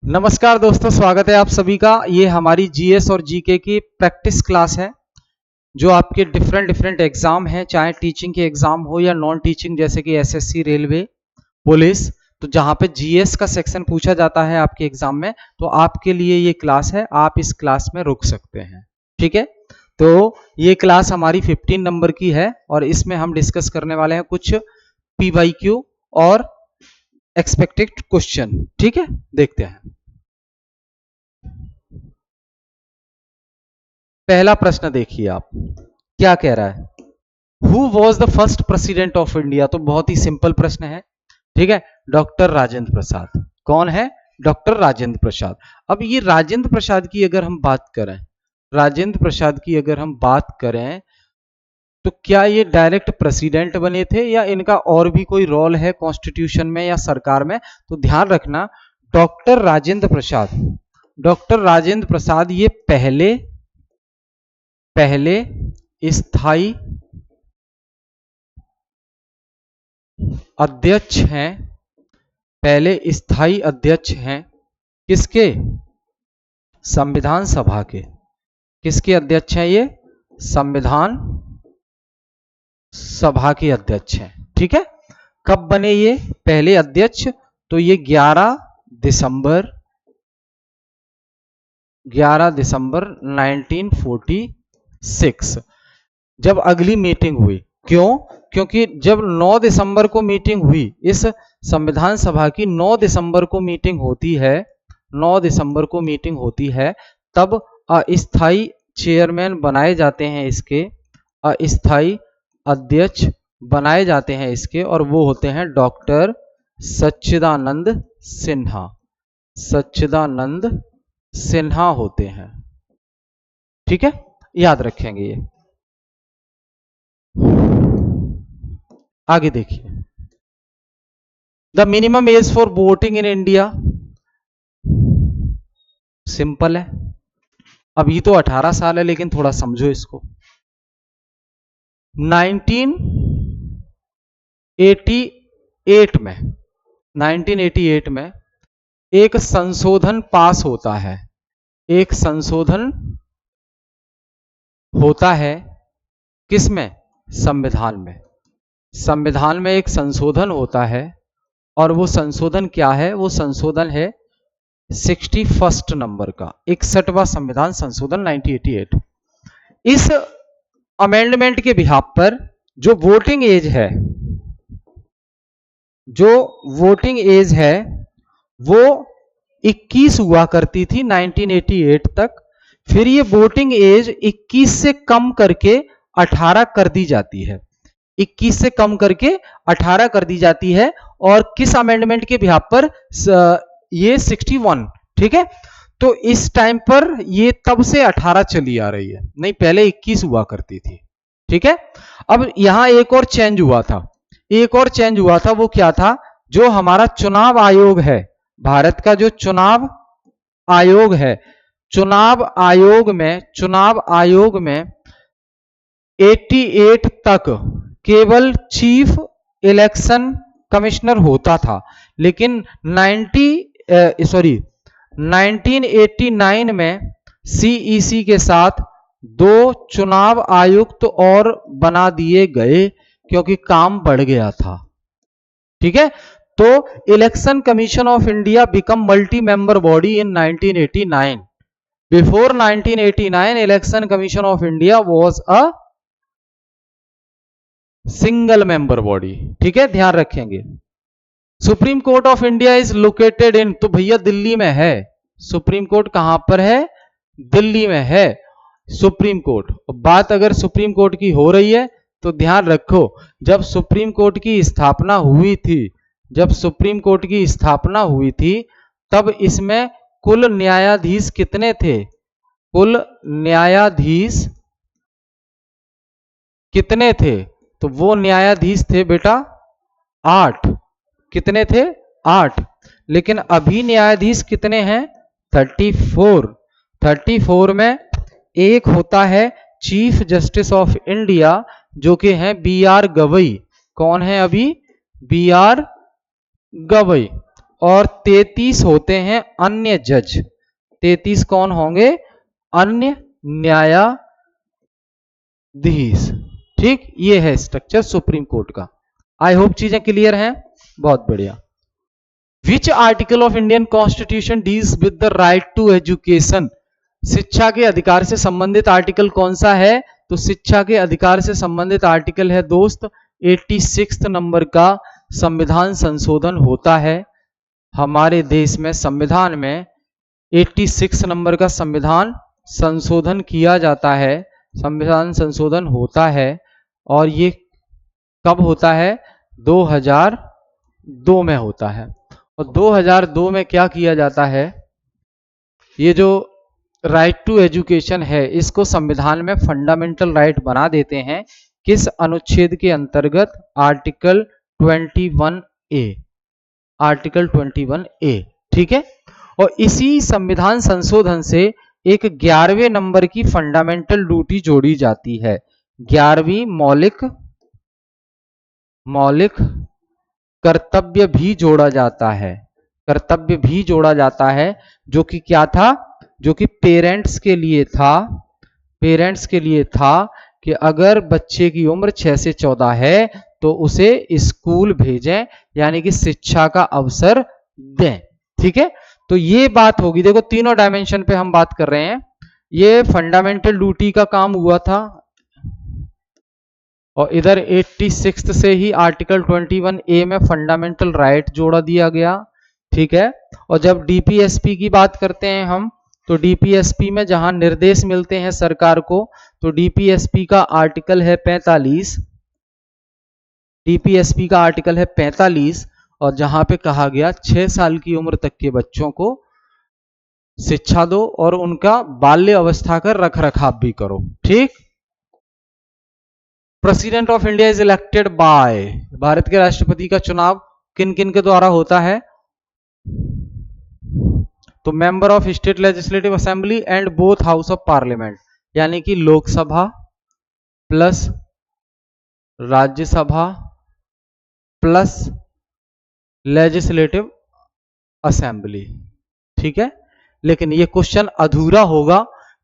नमस्कार दोस्तों, स्वागत है आप सभी का। ये हमारी जीएस और जीके की प्रैक्टिस क्लास है जो आपके डिफरेंट एग्जाम हैं, चाहे टीचिंग के एग्जाम हो या नॉन टीचिंग, जैसे कि एसएससी, रेलवे, पुलिस। तो जहां पे जीएस का सेक्शन पूछा जाता है आपके एग्जाम में, तो आपके लिए ये क्लास है, आप इस क्लास में रुक सकते हैं। ठीक है, तो ये क्लास हमारी 15 नंबर की है और इसमें हम डिस्कस करने वाले हैं कुछ पीवाईक्यू और एक्सपेक्टेड क्वेश्चन। ठीक है, देखते हैं। पहला प्रश्न देखिए आप, क्या कह रहा है। Who was the first president of India? तो बहुत ही सिंपल प्रश्न है। ठीक है, डॉक्टर राजेंद्र प्रसाद। कौन है? डॉक्टर राजेंद्र प्रसाद। अब ये राजेंद्र प्रसाद की अगर हम बात करें, राजेंद्र प्रसाद की अगर हम बात करें, तो क्या ये डायरेक्ट प्रेसिडेंट बने थे या इनका और भी कोई रोल है कॉन्स्टिट्यूशन में या सरकार में? तो ध्यान रखना, डॉक्टर राजेंद्र प्रसाद, डॉक्टर राजेंद्र प्रसाद ये पहले स्थायी अध्यक्ष हैं, पहले स्थायी अध्यक्ष हैं। किसके? संविधान सभा के। किसके अध्यक्ष हैं ये? संविधान सभा के अध्यक्ष हैं। ठीक है, कब बने ये पहले अध्यक्ष? तो ये 11 दिसंबर 1946 जब अगली मीटिंग हुई। क्यों? क्योंकि जब 9 दिसंबर को मीटिंग हुई, इस संविधान सभा की 9 दिसंबर को मीटिंग होती है, 9 दिसंबर को मीटिंग होती है, तब अस्थायी चेयरमैन बनाए जाते हैं इसके, अस्थायी अध्यक्ष बनाए जाते हैं इसके, और वो होते हैं डॉक्टर सच्चिदानंद सिन्हा। सच्चिदानंद सिन्हा होते हैं। ठीक है, याद रखेंगे ये। आगे देखिए, the minimum age for voting in India. Simple है, अभी तो 18 साल है, लेकिन थोड़ा समझो इसको। 1988 में एक संशोधन पास होता है, एक संशोधन होता है। किसमें? संविधान में। संविधान में एक संशोधन होता है, और वो संशोधन क्या है? वो संशोधन है 61 नंबर का, 61वां संविधान संशोधन 1988। इस अमेंडमेंट के बिहाफ पर जो वोटिंग एज है, जो वोटिंग एज है वो 21 हुआ करती थी 1988 तक। फिर ये वोटिंग एज 21 से कम करके 18 कर दी जाती है, 21 से कम करके 18 कर दी जाती है। और किस अमेंडमेंट के बिहाफ पर? ये 61। ठीक है, तो इस टाइम पर ये तब से 18 चली आ रही है, नहीं पहले 21 हुआ करती थी। ठीक है, अब यहां एक और चेंज हुआ था, एक और चेंज हुआ था। वो क्या था? जो हमारा चुनाव आयोग है, भारत का जो चुनाव आयोग है, चुनाव आयोग में 88 तक केवल चीफ इलेक्शन कमिश्नर होता था, लेकिन 1989 में सीईसी के साथ 2 चुनाव आयुक्त और बना दिए गए, क्योंकि काम बढ़ गया था। ठीक है, तो election commission of India become multi member body in 1989। Before 1989 election commission of India was a single member body. ठीक है, ध्यान रखेंगे। Supreme court of India is located in, तो भैया दिल्ली में है। सुप्रीम कोर्ट कहां पर है? दिल्ली में है सुप्रीम कोर्ट। बात अगर सुप्रीम कोर्ट की हो रही है तो ध्यान रखो, जब सुप्रीम कोर्ट की स्थापना हुई थी, जब सुप्रीम कोर्ट की स्थापना हुई थी, तब इसमें कुल न्यायाधीश कितने थे? कुल न्यायाधीश कितने थे? तो वो न्यायाधीश थे बेटा 8। कितने थे? 8। लेकिन अभी न्यायाधीश कितने हैं? 34। 34 में एक होता है चीफ जस्टिस ऑफ इंडिया, जो कि हैं बी आर गवई। कौन है अभी? B R Gavai. और 33 होते हैं अन्य जज। 33 कौन होंगे? अन्य न्यायाधीश। ठीक, ये है स्ट्रक्चर सुप्रीम कोर्ट का। आई होप चीजें क्लियर हैं। बहुत बढ़िया। Which article of Indian constitution deals with the right to education? शिक्षा के अधिकार से संबंधित आर्टिकल कौन सा है? तो शिक्षा के अधिकार से संबंधित आर्टिकल है दोस्त 86 नंबर का संविधान संशोधन होता है हमारे देश में। संविधान में 86 नंबर का संविधान संशोधन किया जाता है, संविधान संशोधन होता है। और ये कब होता है? 2002 में होता है। और 2002 में क्या किया जाता है? ये जो राइट टू एजुकेशन है इसको संविधान में फंडामेंटल राइट बना देते हैं। किस अनुच्छेद के अंतर्गत? Article 21A, article 21A। ठीक है। और इसी संविधान संशोधन से एक 11वें नंबर की फंडामेंटल ड्यूटी जोड़ी जाती है। 11वीं मौलिक कर्तव्य भी जोड़ा जाता है। कर्तव्य भी जोड़ा जाता है, जो कि क्या था? जो कि पेरेंट्स के लिए था। पेरेंट्स के लिए था कि अगर बच्चे की उम्र 6 से 14 है तो उसे स्कूल भेजें, यानी कि शिक्षा का अवसर दें। ठीक है। तो ये बात होगी। देखो तीनों डायमेंशन पे हम बात कर रहे हैं। ये फंडामेंटल ड्यूटी का काम हुआ था और इधर 86 से ही आर्टिकल 21A में फंडामेंटल राइट जोड़ा दिया गया। ठीक है। और जब डीपीएसपी की बात करते हैं हम, तो डीपीएसपी में जहां निर्देश मिलते हैं सरकार को, तो डीपीएसपी का आर्टिकल है 45। डीपीएसपी का आर्टिकल है 45 और जहां पे कहा गया 6 साल की उम्र तक के बच्चों को शिक्षा दो और उनका बाल्य अवस्था का रख रखाव भी करो। ठीक। President of India is elected by, Bharat के राष्ट्रपति का चुनाव किन किन के द्वारा होता है? तो member of state legislative assembly and both house of parliament, यानी कि Lok Sabha plus Rajya Sabha plus legislative assembly. ठीक है। लेकिन ये क्वेश्चन अधूरा होगा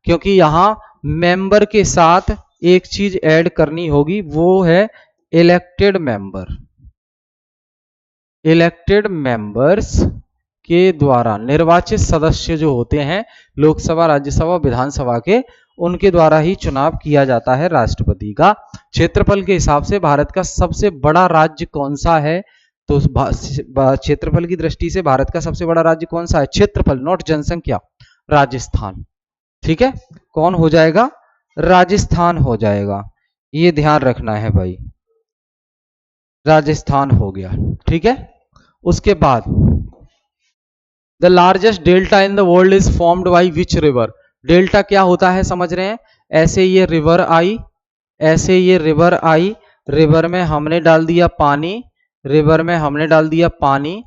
क्योंकि यहां मेंबर के साथ एक चीज ऐड करनी होगी, वो है इलेक्टेड मेंबर। इलेक्टेड मेंबर्स के द्वारा निर्वाचित सदस्य जो होते हैं लोकसभा राज्यसभा विधानसभा के, उनके द्वारा ही चुनाव किया जाता है राष्ट्रपति का। क्षेत्रफल के हिसाब से भारत का सबसे बड़ा राज्य कौन सा है? तो क्षेत्रफल की दृष्टि से भारत का सबसे बड़ा राज्य कौन सा है? क्षेत्रफल नॉट जनसंख्या, राजस्थान। ठीक है। कौन हो जाएगा? राजस्थान हो जाएगा। ये ध्यान रखना है भाई, राजस्थान हो गया। ठीक है। उसके बाद the largest delta in the world is formed by which river? Delta क्या होता है समझ रहे हैं? ऐसे ये रिवर आई, ऐसे ये रिवर आई, रिवर में हमने डाल दिया पानी, रिवर में हमने डाल दिया पानी,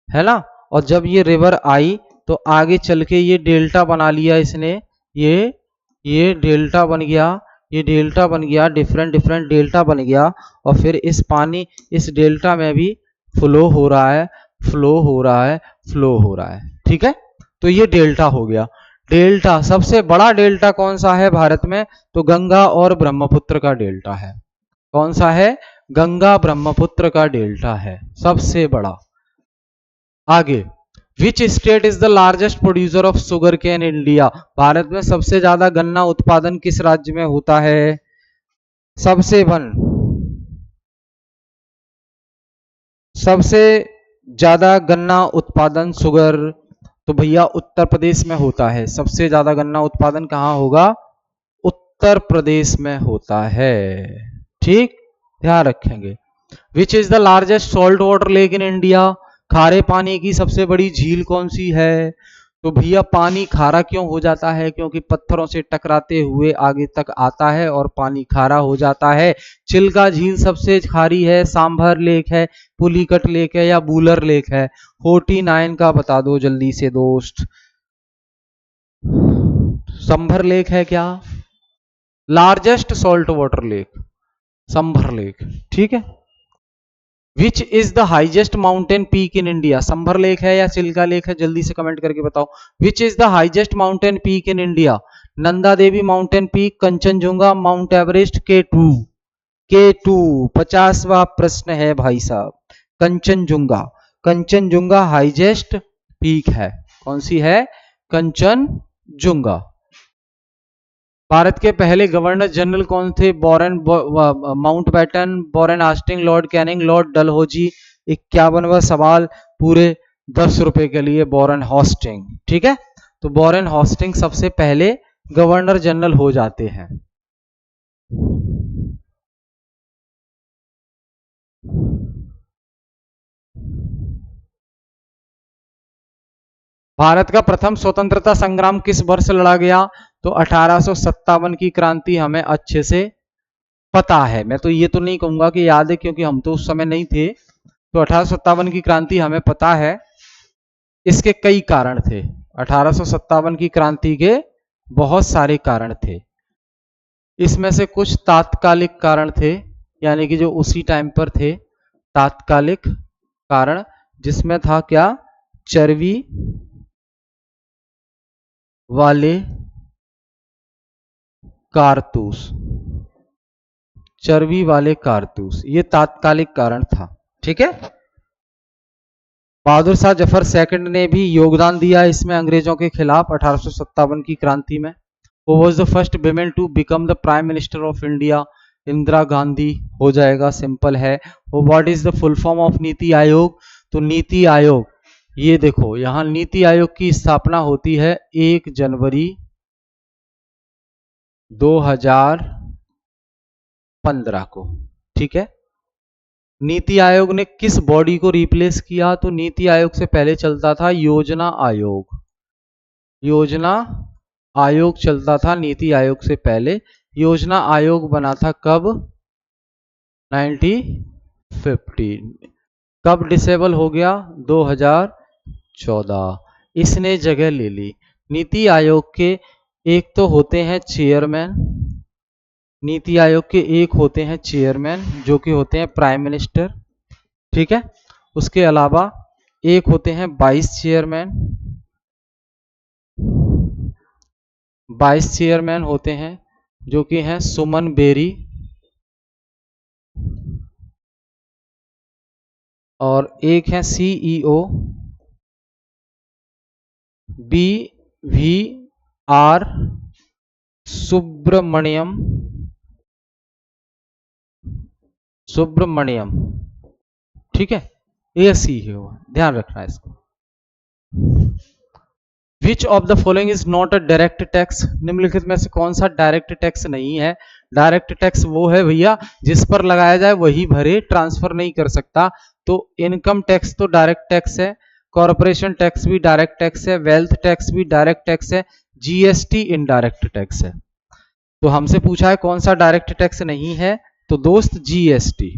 है ना। और जब ये रिवर आई तो आगे चल के ये डेल्टा बना लिया इसने। ये डेल्टा बन गया, ये डेल्टा बन गया, डिफरेंट डिफरेंट डेल्टा बन गया। और फिर इस पानी इस डेल्टा में भी फ्लो हो रहा है, फ्लो हो रहा है, फ्लो हो रहा है। ठीक है। तो ये डेल्टा हो गया। डेल्टा, सबसे बड़ा डेल्टा कौन सा है भारत में? तो गंगा और ब्रह्मपुत्र का डेल्टा है। कौन सा है? गंगा ब्रह्मपुत्र का डेल्टा है सबसे बड़ा। आगे, which state is the largest producer of sugar cane India? भारत में सबसे ज्यादा गन्ना उत्पादन किस राज्य में होता है? सबसे ज्यादा गन्ना उत्पादन शुगर, तो भैया उत्तर प्रदेश में होता है। सबसे ज्यादा गन्ना उत्पादन कहां होगा? उत्तर प्रदेश में होता है। ठीक, ध्यान रखेंगे। विच is the largest salt water lake in India? खारे पानी की सबसे बड़ी झील कौन सी है? तो भैया पानी खारा क्यों हो जाता है? क्योंकि पत्थरों से टकराते हुए आगे तक आता है और पानी खारा हो जाता है। चिल्का झील सबसे खारी है, सांभर लेक है, पुलिकट लेक है या बूलर लेक है? 49 का बता दो जल्दी से दोस्त। सांभर लेक है क्या? Largest salt water lake Sambhar lake. ठीक है। Which is the highest mountain peak in India? Sambhar lake है या चिल्का लेक है? जल्दी से कमेंट करके बताओ। विच is the highest mountain peak in India? Nanda Devi mountain peak, Kanchenjunga, mount Everest, K2? K2 50वां प्रश्न है भाई साहब। कंचनजुंगा, कंचनजुंगा हाईएस्ट पीक है। कौन सी है? कंचनजुंगा। भारत के पहले गवर्नर जनरल कौन थे? Warren Mountbatten, Warren Hastings, Lord Canning, Lord Dalhousie. 51वां सवाल पूरे 10 रुपए के लिए, बोरेन हास्टिंग। ठीक है, तो बोरेन हास्टिंग सबसे पहले गवर्नर जनरल हो जाते हैं। भारत का प्रथम स्वतंत्रता संग्राम किस वर्ष लड़ा गया? तो 1857 की क्रांति हमें अच्छे से पता है। मैं तो ये तो नहीं कहूंगा कि याद है, क्योंकि हम तो उस समय नहीं थे। तो 1857 की क्रांति हमें पता है। इसके कई कारण थे। 1857 की क्रांति के बहुत सारे कारण थे। इसमें से कुछ तात्कालिक कारण थे, यानी कि जो उसी टाइम पर थे, तात्कालिक कारण, जिसमें था क्या? चर्बी वाले कारतूस, चर्बी वाले कारतूस, ये तात्कालिक कारण था। ठीक है। बहादुर शाह जफर सेकंड ने भी योगदान दिया इसमें अंग्रेजों के खिलाफ 1857 की क्रांति में। वो was the first women to become the prime minister of India? Indira Gandhi हो जाएगा, सिंपल है। वो what is the full form of NITI Aayog? तो नीति आयोग, ये देखो यहां नीति आयोग की स्थापना होती है 1 जनवरी 2015 को। ठीक है। नीति आयोग ने किस बॉडी को रिप्लेस किया? तो नीति आयोग से पहले चलता था योजना आयोग। योजना आयोग चलता था नीति आयोग से पहले। योजना आयोग बना था कब? 1915। कब डिसेबल हो गया? 2014। इसने जगह ले ली। नीति आयोग के एक तो होते हैं चेयरमैन, नीति आयोग के एक होते हैं चेयरमैन जो कि होते हैं प्राइम मिनिस्टर। ठीक है। उसके अलावा एक होते हैं वाइस चेयरमैन, वाइस चेयरमैन होते हैं जो कि हैं सुमन बेरी, और एक है CEO BVR सुब्रमण्यम, सुब्रमण्यम। ठीक है, ये सी है, ध्यान रखना है इसको। Which of the following is not a direct tax? निम्नलिखित में से कौन सा डायरेक्ट टैक्स नहीं है? डायरेक्ट टैक्स वो है भैया जिस पर लगाया जाए वही भरे, ट्रांसफर नहीं कर सकता। तो इनकम टैक्स तो डायरेक्ट टैक्स है, कॉर्पोरेशन टैक्स भी डायरेक्ट टैक्स है, वेल्थ टैक्स भी डायरेक्ट टैक्स है, GST इनडायरेक्ट टैक्स है। तो हमसे पूछा है कौन सा डायरेक्ट टैक्स नहीं है, तो दोस्त GST।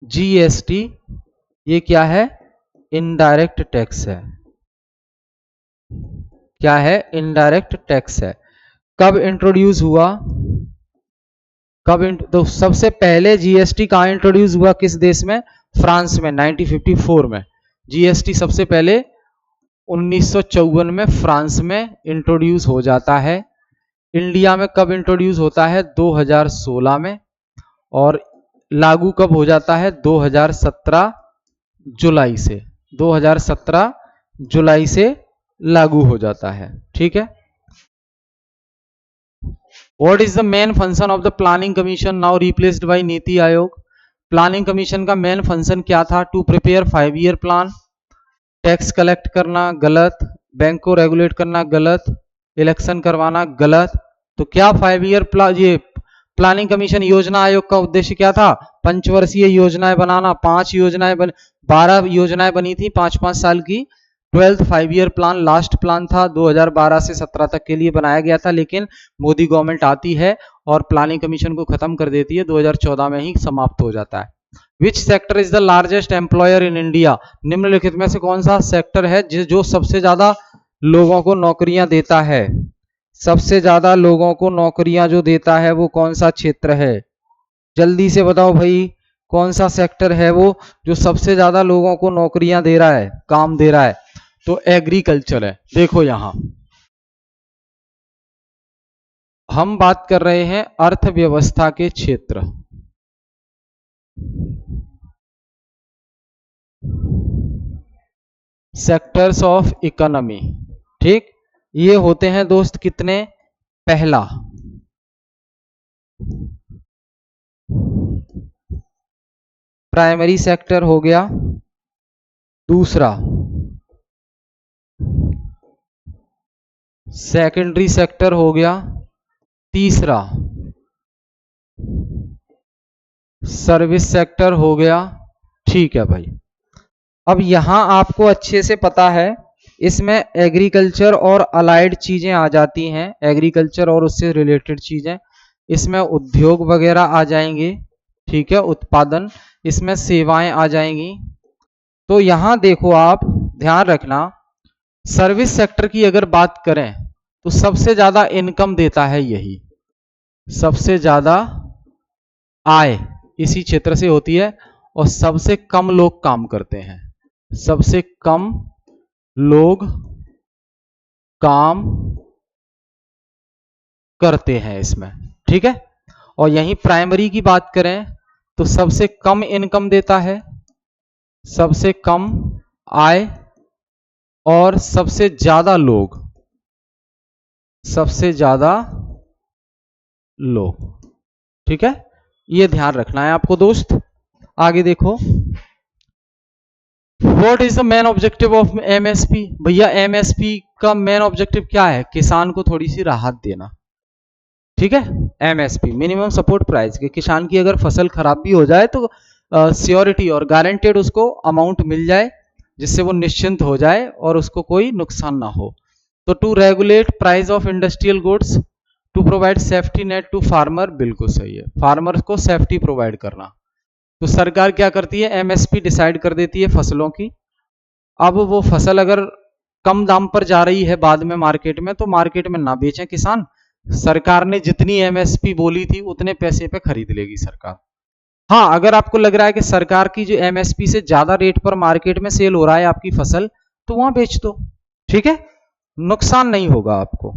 GST ये क्या है? इनडायरेक्ट टैक्स है। क्या है? इनडायरेक्ट टैक्स है। कब इंट्रोड्यूस हुआ? तो सबसे पहले GST कहां इंट्रोड्यूस हुआ? किस देश में? फ्रांस में 1954 में। GST सबसे पहले 1954 में फ्रांस में इंट्रोड्यूस हो जाता है। इंडिया में कब इंट्रोड्यूस होता है? 2016 में। और लागू कब हो जाता है? 2017 जुलाई से। 2017 जुलाई से लागू हो जाता है। ठीक है। What is the main function of the planning commission now replaced by NITI Aayog? Planning commission का मेन फंक्शन क्या था? To prepare 5 year plan. Tax collect करना गलत, बैंक को रेगुलेट करना गलत, इलेक्शन करवाना गलत। तो क्या 5 ईयर ये प्लानिंग कमीशन योजना आयोग का उद्देश्य क्या था? पंचवर्षीय योजनाएं बनाना। 5 योजनाएं 12 योजनाएं बनी थी 5-5 साल की। 12th 5 year plan last plan था, 2012 से 17 तक के लिए बनाया गया था। लेकिन मोदी गवर्नमेंट आती है और प्लानिंग कमीशन को खत्म कर देती है, 2014 में ही समाप्त हो जाता है। Which sector is the largest employer in India? निम्नलिखित में से कौन सा सेक्टर है जो सबसे ज्यादा लोगों को नौकरियां देता है? सबसे ज्यादा लोगों को नौकरियां जो देता है वो कौन सा क्षेत्र है? जल्दी से बताओ भाई, कौन सा सेक्टर है वो जो सबसे ज्यादा लोगों को नौकरियां दे रहा है, काम दे रहा है? तो एग्रीकल्चर है। देखो यहां हम बात कर रहे हैं अर्थव्यवस्था के क्षेत्र, सेक्टर्स ऑफ इकोनॉमी। ठीक, ये होते हैं दोस्त कितने? पहला प्राइमरी सेक्टर हो गया, दूसरा सेकेंडरी सेक्टर हो गया, तीसरा सर्विस सेक्टर हो गया। ठीक है भाई, अब यहां आपको अच्छे से पता है इसमें एग्रीकल्चर और अलाइड चीजें आ जाती हैं, एग्रीकल्चर और उससे रिलेटेड चीजें, इसमें उद्योग वगैरह आ जाएंगे। ठीक है, उत्पादन, इसमें सेवाएं आ जाएंगी। तो यहां देखो आप ध्यान रखना, सर्विस सेक्टर की अगर बात करें तो सबसे ज्यादा इनकम देता है यही, सबसे ज्यादा आय इसी क्षेत्र से होती है, और सबसे कम लोग काम करते हैं, सबसे कम लोग काम करते हैं इसमें। ठीक है, और यहीं प्राइमरी की बात करें तो सबसे कम इनकम देता है, सबसे कम आय, और सबसे ज्यादा लोग, सबसे ज्यादा लोग। ठीक है, ये ध्यान रखना है आपको दोस्त। आगे देखो, what is the main objective of MSP? भैया एमएसपी का मेन ऑब्जेक्टिव क्या है? किसान को थोड़ी सी राहत देना। ठीक है, एमएसपी मिनिमम सपोर्ट प्राइस के, किसान की अगर फसल खराब भी हो जाए तो सियोरिटी और गारंटेड उसको अमाउंट मिल जाए, जिससे वो निश्चिंत हो जाए और उसको कोई नुकसान ना हो। तो to regulate price of industrial goods, to provide safety net to farmer, बिल्कुल सही है, फार्मर को सेफ्टी प्रोवाइड करना। तो सरकार क्या करती है? एमएसपी डिसाइड कर देती है फसलों की। अब वो फसल अगर कम दाम पर जा रही है बाद में मार्केट में, तो मार्केट में ना बेचें किसान, सरकार ने जितनी एमएसपी बोली थी उतने पैसे पे खरीद लेगी सरकार। हाँ, अगर आपको लग रहा है कि सरकार की जो एमएसपी से ज्यादा रेट पर मार्केट में सेल हो रहा है आपकी फसल, तो वहां बेच दो। ठीक है, नुकसान नहीं होगा आपको,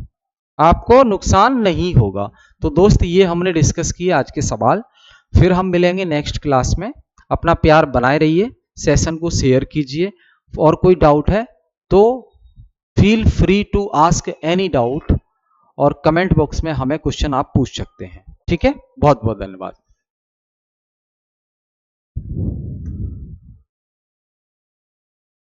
आपको नुकसान नहीं होगा। तो दोस्त ये हमने डिस्कस किए आज के सवाल, फिर हम मिलेंगे नेक्स्ट क्लास में। अपना प्यार बनाए रहिए, सेशन को शेयर कीजिए, और कोई डाउट है तो feel free to ask any doubt, और कमेंट बॉक्स में हमें क्वेश्चन आप पूछ सकते हैं। ठीक है, बहुत बहुत धन्यवाद।